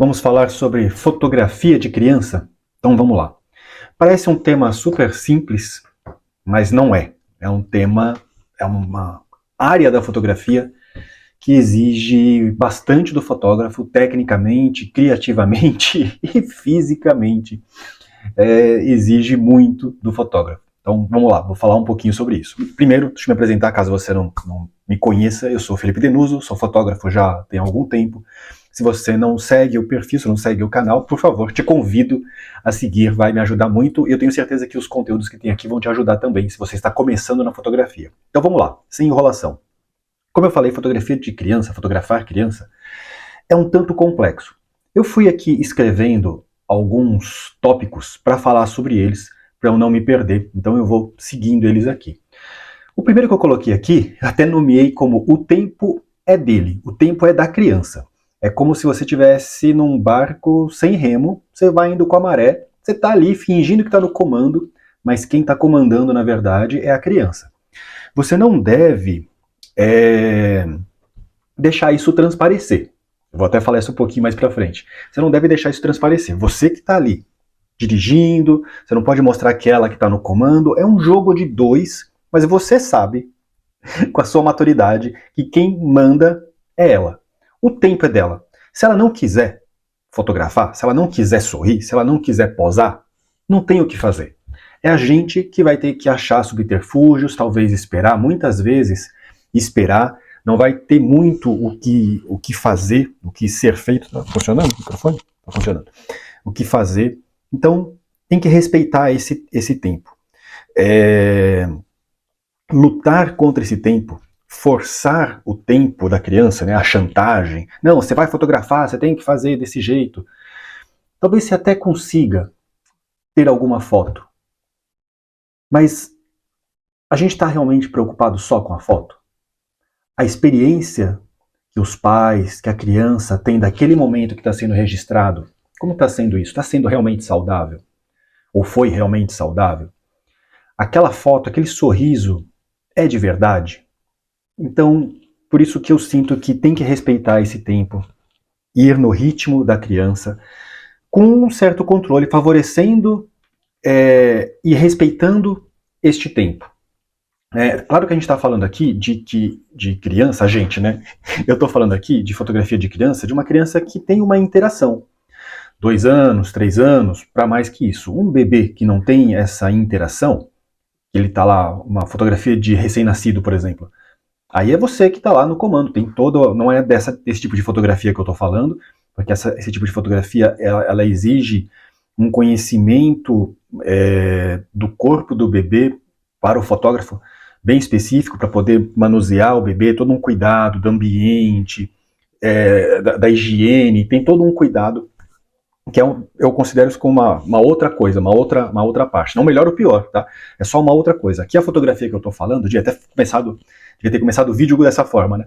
Vamos falar sobre fotografia de criança? Então vamos lá. Parece um tema super simples, mas não é. É um tema, é uma área da fotografia que exige bastante do fotógrafo, tecnicamente, criativamente e fisicamente. Exige muito do fotógrafo. Então vamos lá, vou falar um pouquinho sobre isso. Primeiro, deixa eu me apresentar, caso você não me conheça. Eu sou Felipe Denuso, sou fotógrafo já tem algum tempo. Se você não segue o perfil, se não segue o canal, por favor, te convido a seguir, vai me ajudar muito. E eu tenho certeza que os conteúdos que tem aqui vão te ajudar também, se você está começando na fotografia. Então vamos lá, sem enrolação. Como eu falei, fotografia de criança, fotografar criança, é um tanto complexo. Eu fui aqui escrevendo alguns tópicos para falar sobre eles, para eu não me perder, então eu vou seguindo eles aqui. O primeiro que eu coloquei aqui, até nomeei como o tempo é dele, o tempo é da criança. É como se você estivesse num barco sem remo, você vai indo com a maré, você está ali fingindo que está no comando, mas quem está comandando, na verdade, é a criança. Você não deve deixar isso transparecer. Eu vou até falar isso um pouquinho mais pra frente. Você não deve deixar isso transparecer. Você que está ali, dirigindo, você não pode mostrar aquela que está no comando. É um jogo de dois, mas você sabe, com a sua maturidade, que quem manda é ela. O tempo é dela. Se ela não quiser fotografar, se ela não quiser sorrir, se ela não quiser posar, não tem o que fazer. É a gente que vai ter que achar subterfúgios, talvez esperar, muitas vezes esperar, não vai ter muito o que fazer, o que ser feito. Tá funcionando o microfone? Tá funcionando. O que fazer. Então, tem que respeitar esse tempo. Lutar contra esse tempo, forçar o tempo da criança, né, a chantagem. Não, você vai fotografar, você tem que fazer desse jeito. Talvez você até consiga ter alguma foto. Mas a gente está realmente preocupado só com a foto? A experiência que os pais, que a criança tem daquele momento que está sendo registrado, como está sendo isso? Está sendo realmente saudável? Ou foi realmente saudável? Aquela foto, aquele sorriso, é de verdade? Então, por isso que eu sinto que tem que respeitar esse tempo, ir no ritmo da criança, com um certo controle, favorecendo e respeitando este tempo. Claro que a gente está falando aqui de criança, a gente, né? Eu estou falando aqui de fotografia de criança, de uma criança que tem uma interação. 2 anos, 3 anos, para mais que isso. Um bebê que não tem essa interação, ele está lá, uma fotografia de recém-nascido, por exemplo. Aí é você que está lá no comando, tem todo, não é desse tipo de fotografia que eu estou falando, porque esse tipo de fotografia, ela exige um conhecimento do corpo do bebê para o fotógrafo, bem específico, para poder manusear o bebê, todo um cuidado do ambiente, da higiene, tem todo um cuidado que eu considero isso como uma outra coisa, uma outra parte. Não melhor ou pior, tá? É só uma outra coisa. Aqui a fotografia que eu estou falando, devia ter começado o vídeo dessa forma, né?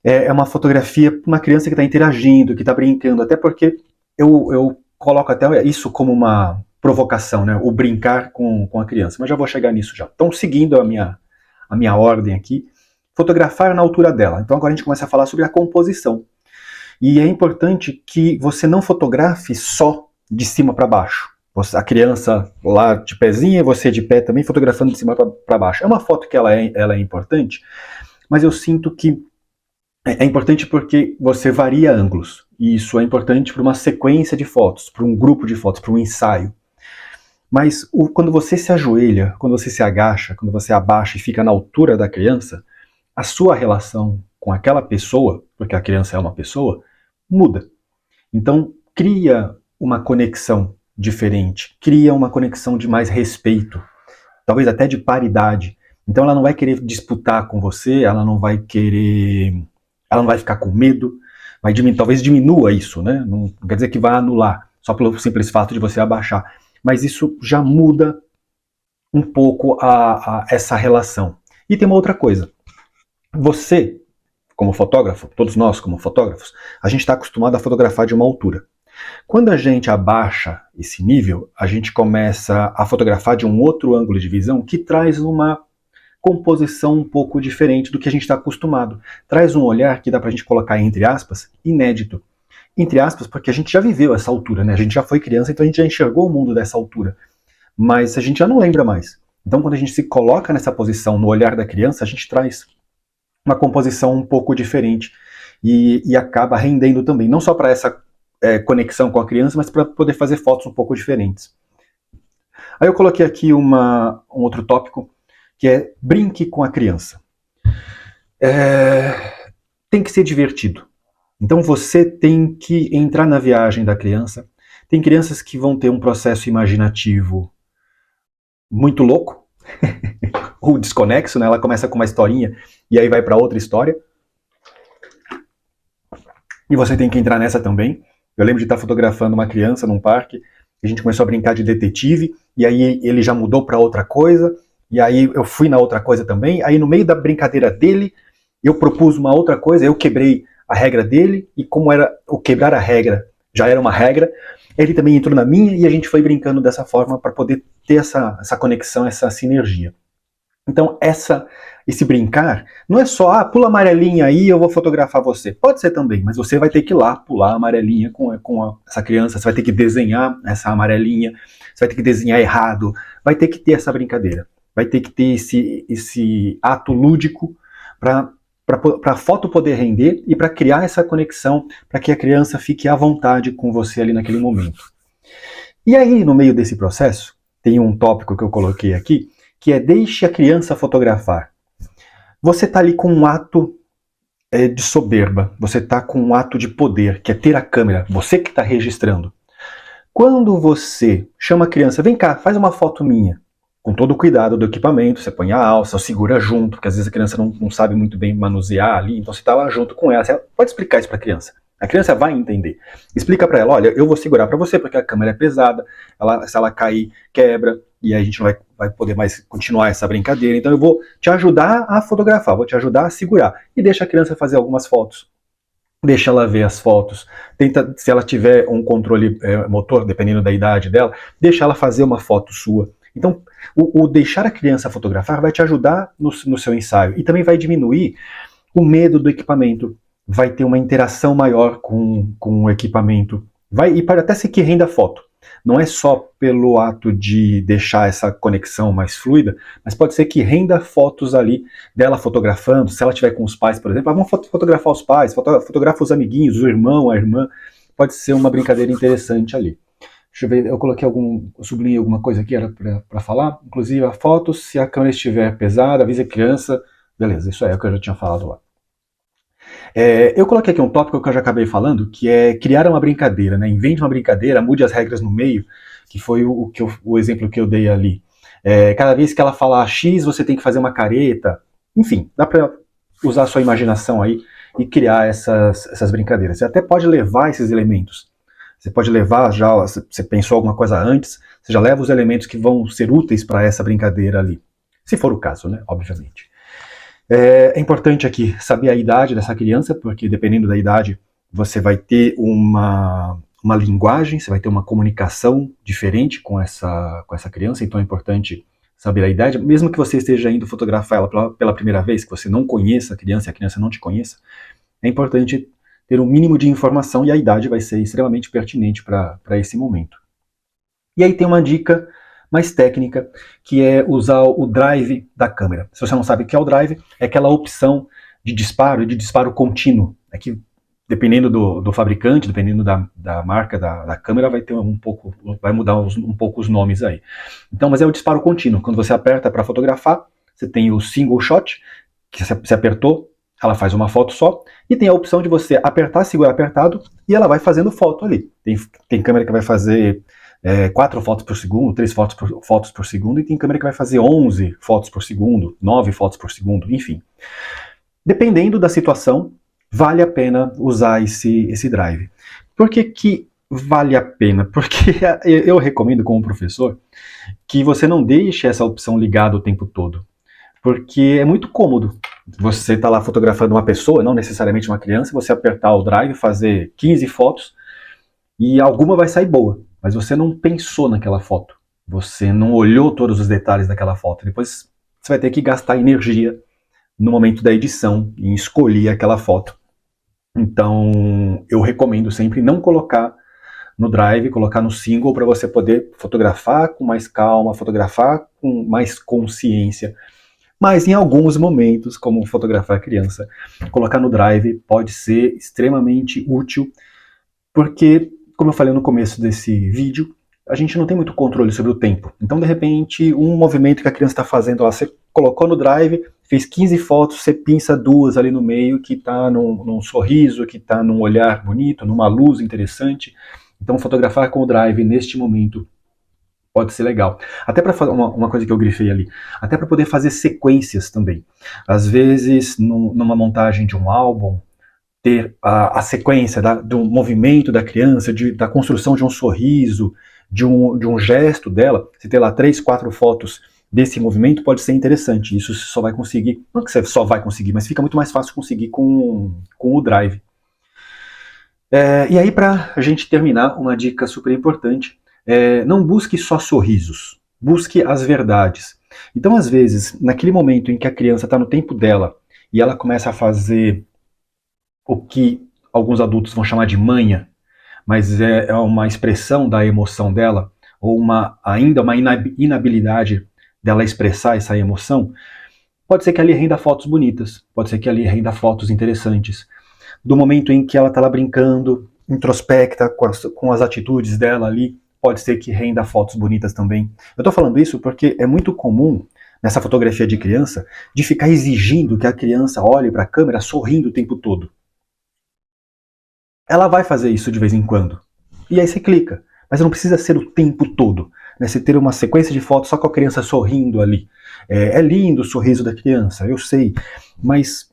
É uma fotografia para uma criança que está interagindo, que está brincando, até porque eu coloco até isso como uma provocação, né? O brincar com a criança, mas já vou chegar nisso já. Então, seguindo a minha ordem aqui, fotografar na altura dela. Então agora a gente começa a falar sobre a composição. E é importante que você não fotografe só de cima para baixo. A criança lá de pezinho e você de pé também fotografando de cima para baixo. É uma foto que ela é importante, mas eu sinto que é importante porque você varia ângulos. E isso é importante para uma sequência de fotos, para um grupo de fotos, para um ensaio. Mas quando você se ajoelha, quando você se agacha, quando você abaixa e fica na altura da criança, a sua relação com aquela pessoa, porque a criança é uma pessoa, muda. Então, cria uma conexão diferente, cria uma conexão de mais respeito, talvez até de paridade. Então ela não vai querer disputar com você, ela não vai ficar com medo, talvez diminua isso, né? Não quer dizer que vai anular, só pelo simples fato de você abaixar. Mas isso já muda um pouco essa relação. E tem uma outra coisa. Você, como fotógrafo, todos nós como fotógrafos, a gente está acostumado a fotografar de uma altura. Quando a gente abaixa esse nível, a gente começa a fotografar de um outro ângulo de visão que traz uma composição um pouco diferente do que a gente está acostumado. Traz um olhar que dá para a gente colocar entre aspas, inédito. entre aspas, porque a gente já viveu essa altura, né? A gente já foi criança, então a gente já enxergou o mundo dessa altura. Mas a gente já não lembra mais. Então, quando a gente se coloca nessa posição, no olhar da criança, a gente traz uma composição um pouco diferente e acaba rendendo também, não só para essa conexão com a criança, mas para poder fazer fotos um pouco diferentes. Aí eu coloquei aqui um outro tópico, que é brinque com a criança. Tem que ser divertido. Então você tem que entrar na viagem da criança. Tem crianças que vão ter um processo imaginativo muito louco, ou desconexo, né? Ela começa com uma historinha e aí vai para outra história. E você tem que entrar nessa também. Eu lembro de estar fotografando uma criança num parque, a gente começou a brincar de detetive, e aí ele já mudou para outra coisa, e aí eu fui na outra coisa também, aí no meio da brincadeira dele, eu propus uma outra coisa, eu quebrei a regra dele, e como era o quebrar a regra já era uma regra, ele também entrou na minha, e a gente foi brincando dessa forma para poder ter essa conexão, essa sinergia. Então, esse brincar não é só, pula a amarelinha aí, eu vou fotografar você. Pode ser também, mas você vai ter que ir lá pular a amarelinha com essa criança, você vai ter que desenhar essa amarelinha, você vai ter que desenhar errado, vai ter que ter essa brincadeira, vai ter que ter esse ato lúdico para a foto poder render e para criar essa conexão, para que a criança fique à vontade com você ali naquele momento. E aí, no meio desse processo, tem um tópico que eu coloquei aqui, que é deixe a criança fotografar. Você está ali com um ato de soberba, você está com um ato de poder, que é ter a câmera, você que está registrando. Quando você chama a criança, vem cá, faz uma foto minha, com todo o cuidado do equipamento, você põe a alça, segura junto, porque às vezes a criança não sabe muito bem manusear ali, então você está lá junto com ela. Você pode explicar isso para a criança. A criança vai entender. Explica para ela, olha, eu vou segurar para você porque a câmera é pesada, se ela cair, quebra, e aí a gente não vai poder mais continuar essa brincadeira. Então eu vou te ajudar a fotografar, vou te ajudar a segurar. E deixa a criança fazer algumas fotos. Deixa ela ver as fotos. Tenta, se ela tiver um controle motor, dependendo da idade dela, deixa ela fazer uma foto sua. Então, o deixar a criança fotografar vai te ajudar no seu ensaio. E também vai diminuir o medo do equipamento. Vai ter uma interação maior com o equipamento. E pode até ser que renda foto. Não é só pelo ato de deixar essa conexão mais fluida, mas pode ser que renda fotos ali dela fotografando, se ela estiver com os pais, por exemplo, vamos fotografar os pais, fotografa os amiguinhos, o irmão, a irmã, pode ser uma brincadeira interessante ali. Deixa eu ver, eu coloquei eu sublinhei alguma coisa aqui, era para falar, inclusive a foto, se a câmera estiver pesada, avise a criança, beleza, isso é o que eu já tinha falado lá. Eu coloquei aqui um tópico que eu já acabei falando, que é criar uma brincadeira, né? Invente uma brincadeira, mude as regras no meio, que foi o exemplo que eu dei ali. Cada vez que ela falar X, você tem que fazer uma careta. Enfim, dá para usar a sua imaginação aí e criar essas brincadeiras. Você até pode levar esses elementos. Você pode levar, você pensou alguma coisa antes, você já leva os elementos que vão ser úteis para essa brincadeira ali. Se for o caso, né? Obviamente. É importante aqui saber a idade dessa criança, porque dependendo da idade, você vai ter uma linguagem, você vai ter uma comunicação diferente com essa criança, então é importante saber a idade, mesmo que você esteja indo fotografar ela pela primeira vez, que você não conheça a criança e a criança não te conheça, é importante ter um mínimo de informação e a idade vai ser extremamente pertinente para esse momento. E aí tem uma dica mais técnica, que é usar o drive da câmera. Se você não sabe o que é o drive, é aquela opção de disparo contínuo. É que, dependendo do fabricante, dependendo da marca da câmera, vai mudar um pouco os nomes aí. Então, mas é o disparo contínuo. Quando você aperta para fotografar, você tem o single shot, que você apertou, ela faz uma foto só, e tem a opção de você apertar, segurar apertado, e ela vai fazendo foto ali. Tem câmera que vai fazer 4 fotos por segundo, 3 fotos por segundo, e tem câmera que vai fazer 11 fotos por segundo, 9 fotos por segundo, enfim. Dependendo da situação, vale a pena usar esse drive. Por que vale a pena? Porque eu recomendo como professor que você não deixe essa opção ligada o tempo todo. Porque é muito cômodo. Você está lá fotografando uma pessoa, não necessariamente uma criança, você apertar o drive, fazer 15 fotos, e alguma vai sair boa. Mas você não pensou naquela foto. Você não olhou todos os detalhes daquela foto. Depois você vai ter que gastar energia no momento da edição em escolher aquela foto. Então, eu recomendo sempre não colocar no Drive, colocar no Single para você poder fotografar com mais calma, fotografar com mais consciência. Mas em alguns momentos, como fotografar criança, colocar no Drive pode ser extremamente útil, porque, como eu falei no começo desse vídeo, a gente não tem muito controle sobre o tempo. Então, de repente, um movimento que a criança está fazendo, lá, você colocou no Drive, fez 15 fotos, você pinça duas ali no meio, que está num sorriso, que está num olhar bonito, numa luz interessante. Então, fotografar com o Drive neste momento pode ser legal. Até para fazer uma coisa que eu grifei ali, até para poder fazer sequências também. Às vezes, numa montagem de um álbum, ter a sequência do movimento da criança, da construção de um sorriso, de um gesto dela, se ter lá 3, 4 fotos desse movimento, pode ser interessante. Isso você só vai conseguir, não que você só vai conseguir, mas fica muito mais fácil conseguir com o Drive. E aí, para a gente terminar, uma dica super importante, não busque só sorrisos, busque as verdades. Então, às vezes, naquele momento em que a criança está no tempo dela e ela começa a fazer o que alguns adultos vão chamar de manha, mas é uma expressão da emoção dela, ou ainda uma inabilidade dela expressar essa emoção, pode ser que ali renda fotos bonitas, pode ser que ali renda fotos interessantes. Do momento em que ela está lá brincando, introspecta com as atitudes dela ali, pode ser que renda fotos bonitas também. Eu estou falando isso porque é muito comum nessa fotografia de criança de ficar exigindo que a criança olhe para a câmera sorrindo o tempo todo. Ela vai fazer isso de vez em quando. E aí você clica. Mas não precisa ser o tempo todo. Né? Você ter uma sequência de fotos só com a criança sorrindo ali. É lindo o sorriso da criança, eu sei. Mas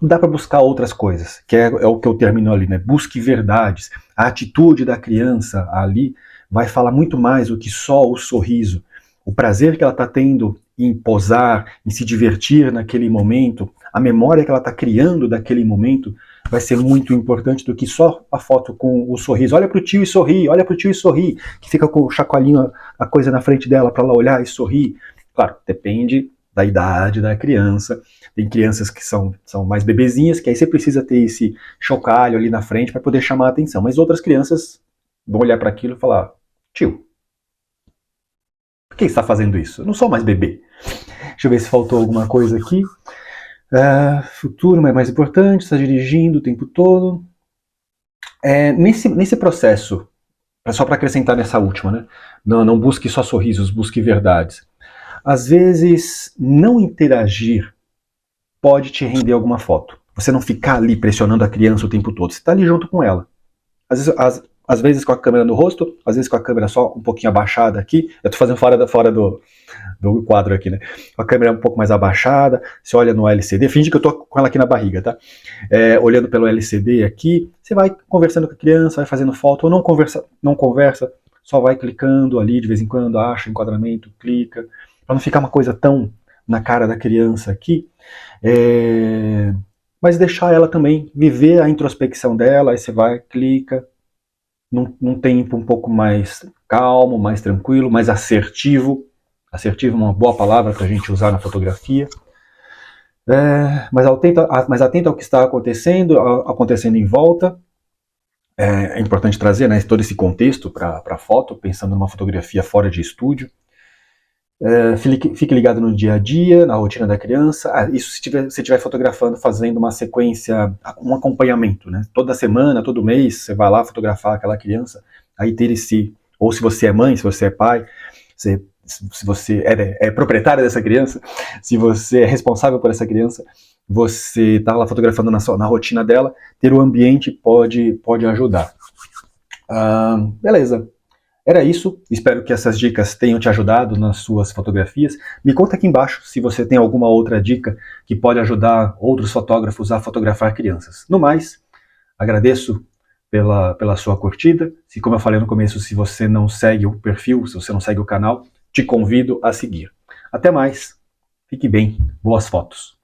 dá para buscar outras coisas, que é o que eu termino ali, né? Busque verdades. A atitude da criança ali vai falar muito mais do que só o sorriso. O prazer que ela está tendo em posar, em se divertir naquele momento, a memória que ela está criando daquele momento vai ser muito importante do que só a foto com o sorriso. Olha pro tio e sorri, olha pro tio e sorri, que fica com o chacoalhinho, a coisa na frente dela para ela olhar e sorrir. Claro, depende da idade da criança. Tem crianças que são mais bebezinhas, que aí você precisa ter esse chocalho ali na frente para poder chamar a atenção. Mas outras crianças vão olhar para aquilo e falar: tio, por que você está fazendo isso? Eu não sou mais bebê. Deixa eu ver se faltou alguma coisa aqui. Futuro é mais importante, está dirigindo o tempo todo. Nesse processo, só para acrescentar nessa última, né? Não busque só sorrisos, busque verdades. Às vezes, não interagir pode te render alguma foto. Você não ficar ali pressionando a criança o tempo todo. Você está ali junto com ela. Às vezes com a câmera no rosto, às vezes com a câmera só um pouquinho abaixada aqui. Eu estou fazendo fora do quadro aqui, né? Com a câmera um pouco mais abaixada, você olha no LCD, finge que eu tô com ela aqui na barriga, tá? Olhando pelo LCD aqui, você vai conversando com a criança, vai fazendo foto, ou não conversa, só vai clicando ali de vez em quando, acha enquadramento, clica, para não ficar uma coisa tão na cara da criança aqui, mas deixar ela também viver a introspecção dela, aí você vai, clica, num tempo um pouco mais calmo, mais tranquilo, mais assertivo. Assertivo é uma boa palavra para a gente usar na fotografia. Mas atento ao que está acontecendo em volta. É importante trazer, né, todo esse contexto para a foto, pensando numa fotografia fora de estúdio. Fique ligado no dia a dia, na rotina da criança. Isso se você estiver fotografando, fazendo uma sequência, um acompanhamento, né? Toda semana, todo mês, você vai lá fotografar aquela criança, aí ter ou se você é mãe, se você é pai, se você é proprietário dessa criança, se você é responsável por essa criança, você está lá fotografando na rotina dela, ter o ambiente pode ajudar. Beleza. Era isso, espero que essas dicas tenham te ajudado nas suas fotografias. Me conta aqui embaixo se você tem alguma outra dica que pode ajudar outros fotógrafos a fotografar crianças. No mais, agradeço pela sua curtida. Como eu falei no começo, se você não segue o perfil, se você não segue o canal, te convido a seguir. Até mais, fique bem, boas fotos.